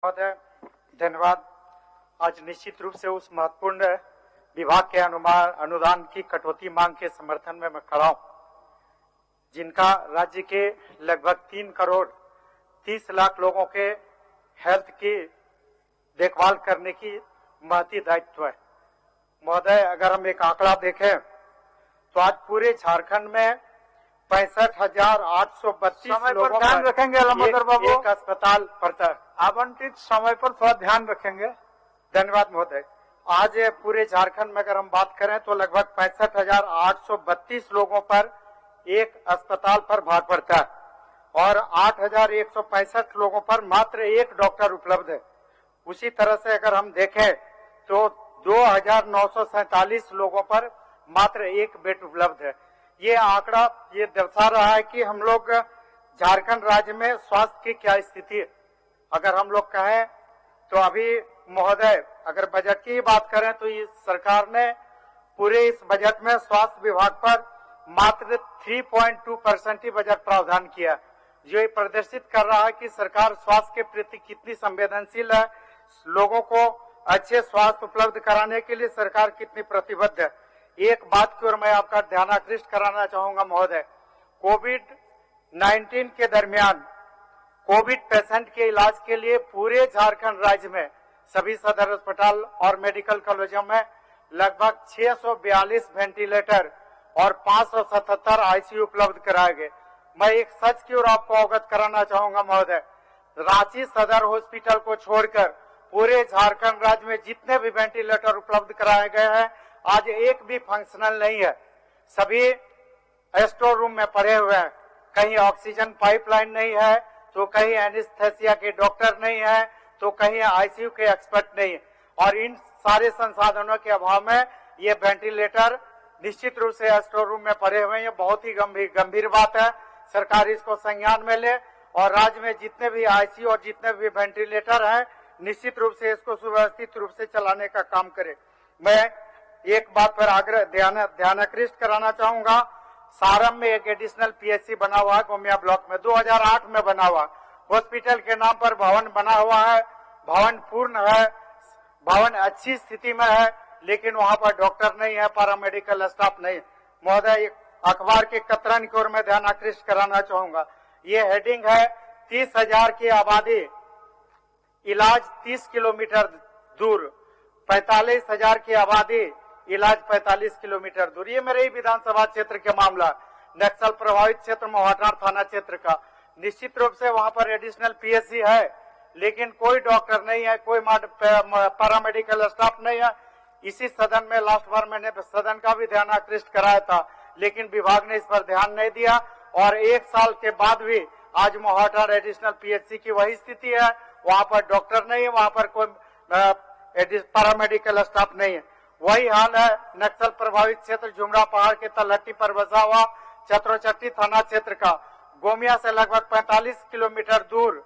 महोदय, धन्यवाद। आज निश्चित रूप से उस महत्वपूर्ण विभाग के अनुदान की कटौती मांग के समर्थन में मैं खड़ा हूं, जिनका राज्य के लगभग 3 करोड़ 30 लाख लोगों के हेल्थ की देखभाल करने की महती दायित्व है। महोदय, अगर हम एक आंकड़ा देखें तो आज पूरे झारखंड में 65,832 लोगों पर ध्यान रखेंगे अलमदर बाबू, एक अस्पताल पड़ता है। आवंटित समय पर थोड़ा ध्यान रखेंगे। धन्यवाद महोदय। आज पूरे झारखंड में अगर हम बात करें तो लगभग 65,832 लोगों पर एक अस्पताल पर भार पड़ता है और 8,165 लोगों पर मात्र एक डॉक्टर उपलब्ध है। उसी तरह से अगर हम देखें तो 2,947 लोगों पर मात्र एक बेड उपलब्ध है। ये आंकड़ा ये दर्शा रहा है कि हम लोग झारखंड राज्य में स्वास्थ्य की क्या स्थिति है। अगर हम लोग कहें तो अभी महोदय, अगर बजट की बात करें तो इस सरकार ने पूरे इस बजट में स्वास्थ्य विभाग पर मात्र 3.2% ही बजट प्रावधान किया, जो ये प्रदर्शित कर रहा है कि सरकार स्वास्थ्य के प्रति कितनी संवेदनशील है, लोगों को अच्छे स्वास्थ्य उपलब्ध कराने के लिए सरकार कितनी प्रतिबद्ध है। एक बात की ओर मैं आपका ध्यान आकृष्ट कराना चाहूंगा महोदय, कोविड-19 के दरमियान कोविड पेशेंट के इलाज के लिए पूरे झारखंड राज्य में सभी सदर अस्पताल और मेडिकल कॉलेजों में लगभग 642 वेंटिलेटर और 577 आईसीयू उपलब्ध कराए गए। मैं एक सच की ओर आपको अवगत कराना चाहूंगा महोदय, रांची सदर हॉस्पिटल को छोड़कर पूरे झारखंड राज्य में जितने भी वेंटिलेटर उपलब्ध कराए गए हैं आज एक भी फंक्शनल नहीं है। सभी स्टोर रूम में पड़े हुए हैं। कहीं ऑक्सीजन पाइपलाइन नहीं है तो कहीं एनेस्थेसिया के डॉक्टर नहीं है तो कहीं आईसीयू के एक्सपर्ट नहीं है। और इन सारे संसाधनों के अभाव में ये वेंटिलेटर निश्चित रूप से स्टोर रूम में पड़े हुए हैं। ये बहुत ही गंभीर बात है। सरकार इसको संज्ञान में ले और राज्य में जितने भी आईसीयू और जितने भी वेंटिलेटर हैं निश्चित रूप से इसको सुव्यवस्थित रूप से चलाने का काम करे। मैं एक बात पर आग्रह ध्यानाकृष्ट कराना चाहूंगा, सारम में एक एडिशनल पीएचसी बना हुआ है गोमिया ब्लॉक में, 2008 में बना हुआ। हॉस्पिटल के नाम पर भवन बना हुआ है, भवन पूर्ण है, भवन अच्छी स्थिति में है, लेकिन वहां पर डॉक्टर नहीं है, पैरामेडिकल स्टाफ नहीं। महोदय, अखबार के कतरन की ओर में ध्यान आकृष्ट कराना चाहूंगा। ये हेडिंग है 30,000 की आबादी, इलाज 30 किलोमीटर दूर, 45,000 की आबादी, इलाज 45 किलोमीटर दूर। ये मेरे ही विधानसभा क्षेत्र के मामला, नक्सल प्रभावित क्षेत्र मोहाटार थाना क्षेत्र का। निश्चित रूप से वहां पर एडिशनल पीएचसी है, लेकिन कोई डॉक्टर नहीं है, कोई पैरामेडिकल स्टाफ नहीं है। इसी सदन में लास्ट बार मैंने सदन का भी ध्यान आकृष्ट कराया था, लेकिन विभाग ने इस पर ध्यान नहीं दिया और 1 साल के बाद भी आज मोहाटार एडिशनल पीएचसी की वही स्थिति है। वहां पर डॉक्टर नहीं है, वहां पर कोई पैरामेडिकल स्टाफ नहीं है। वही हाल है नक्सल प्रभावित क्षेत्र जुमरा पहाड़ के तलहटी पर बसा हुआ चतुरचट्टी थाना क्षेत्र का, गोमिया से लगभग 45 किलोमीटर दूर,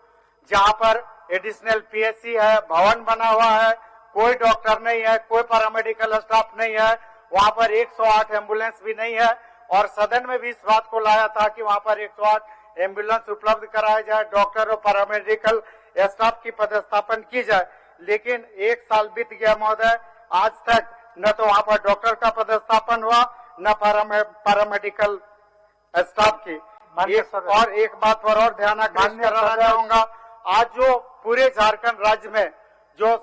जहां पर एडिशनल पीएचसी है, भवन बना हुआ है, कोई डॉक्टर नहीं है, कोई पैरामेडिकल स्टाफ नहीं है, वहां पर 108 एम्बुलेंस भी नहीं है। और सदन में भी इस बात को लाया था कि वहां पर 108 एम्बुलेंस उपलब्ध कराया जाए, डॉक्टर और पैरामेडिकल स्टाफ की पदस्थापन की जाए, लेकिन 1 साल बीत गया महोदय, आज तक न तो वहां पर डॉक्टर का पदस्थापन हुआ न पैरामेडिकल स्टाफ की। और एक बात पर और ध्यान आकृष्ट कराना चाहूंगा, आज जो पूरे झारखंड राज्य में जो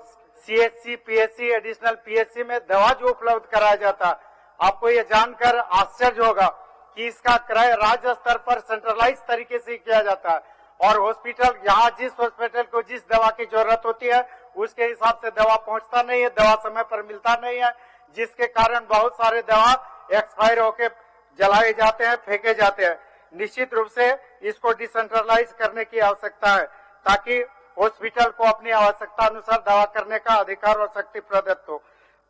सीएचसी पीएचसी एडिशनल पीएचसी में दवा जो उपलब्ध कराया जाता है, आपको ये जानकर आश्चर्य होगा कि इसका क्रय राज्य स्तर पर सेंट्रलाइज तरीके से किया जाता है और हॉस्पिटल यहाँ जिस हॉस्पिटल को जिस दवा की जरूरत होती है उसके हिसाब से दवा पहुंचता नहीं है, दवा समय पर मिलता नहीं है, जिसके कारण बहुत सारे दवा एक्सपायर होके जलाए जाते हैं, फेंके जाते हैं। निश्चित रूप से इसको डिसेंट्रलाइज करने की आवश्यकता है ताकि हॉस्पिटल को अपनी आवश्यकता अनुसार दवा करने का अधिकार और शक्ति प्रदत्त हो।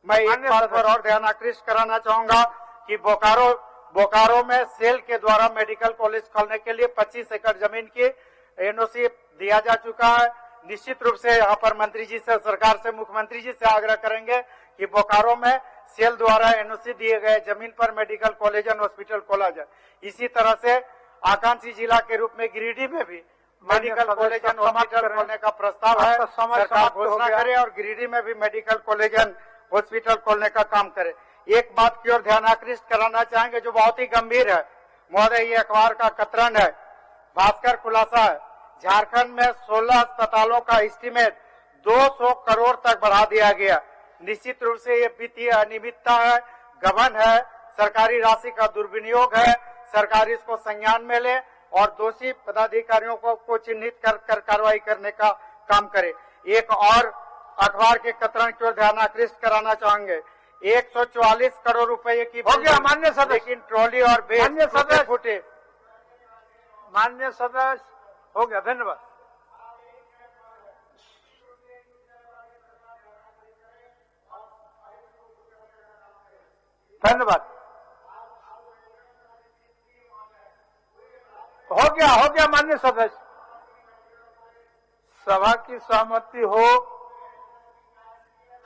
मैं एक बात पर और ध्यान आकृष्ट कराना चाहूंगा कि बोकारो में सेल के द्वारा मेडिकल कॉलेज खोलने के लिए 25 एकड़ जमीन की एनओसी दिया जा चुका है। निश्चित रूप से यहाँ पर मंत्री जी से, सरकार से, मुख्यमंत्री जी से आग्रह करेंगे कि बोकारो में सेल द्वारा एनओसी दिए गए जमीन पर मेडिकल कॉलेज एंड हॉस्पिटल खोला जाए। इसी तरह से आकांक्षी जिला के रूप में गिरिडीह में भी मेडिकल कॉलेज एंड हॉस्पिटल खोलने का प्रस्ताव है। सरकार घोषणा करे और गिरिडीह में भी मेडिकल कॉलेज एंड हॉस्पिटल खोलने का काम करे। एक बात की ओर ध्यान आकृष्ट कराना चाहेंगे जो बहुत ही गंभीर है महोदय, ये अखबार का कतरन है। भास्कर खुलासा है, झारखंड में 16 अस्पतालों का एस्टीमेट 200 करोड़ तक बढ़ा दिया गया। निश्चित रूप से ये वित्तीय अनियमितता है, गबन है, सरकारी राशि का दुर्विनियोग है। सरकार इसको संज्ञान में ले और दोषी पदाधिकारियों को चिन्हित कर कार्रवाई करने का काम करे। एक और अखबार के कतरन की ओर ध्यान आकृष्ट कराना चाहेंगे। 144 करोड़ रुपए की हो गया मान्य सदस्य, लेकिन ट्रॉली और बेंच फूटे। मान्य सदस्य हो गया, धन्यवाद। धन्यवाद। हो गया मान्य सदस्य। सभा की सहमति हो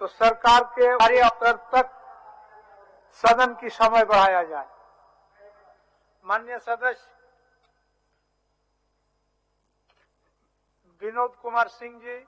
तो सरकार के उत्तर तक सदन की समय बढ़ाया जाए। माननीय सदस्य विनोद कुमार सिंह जी।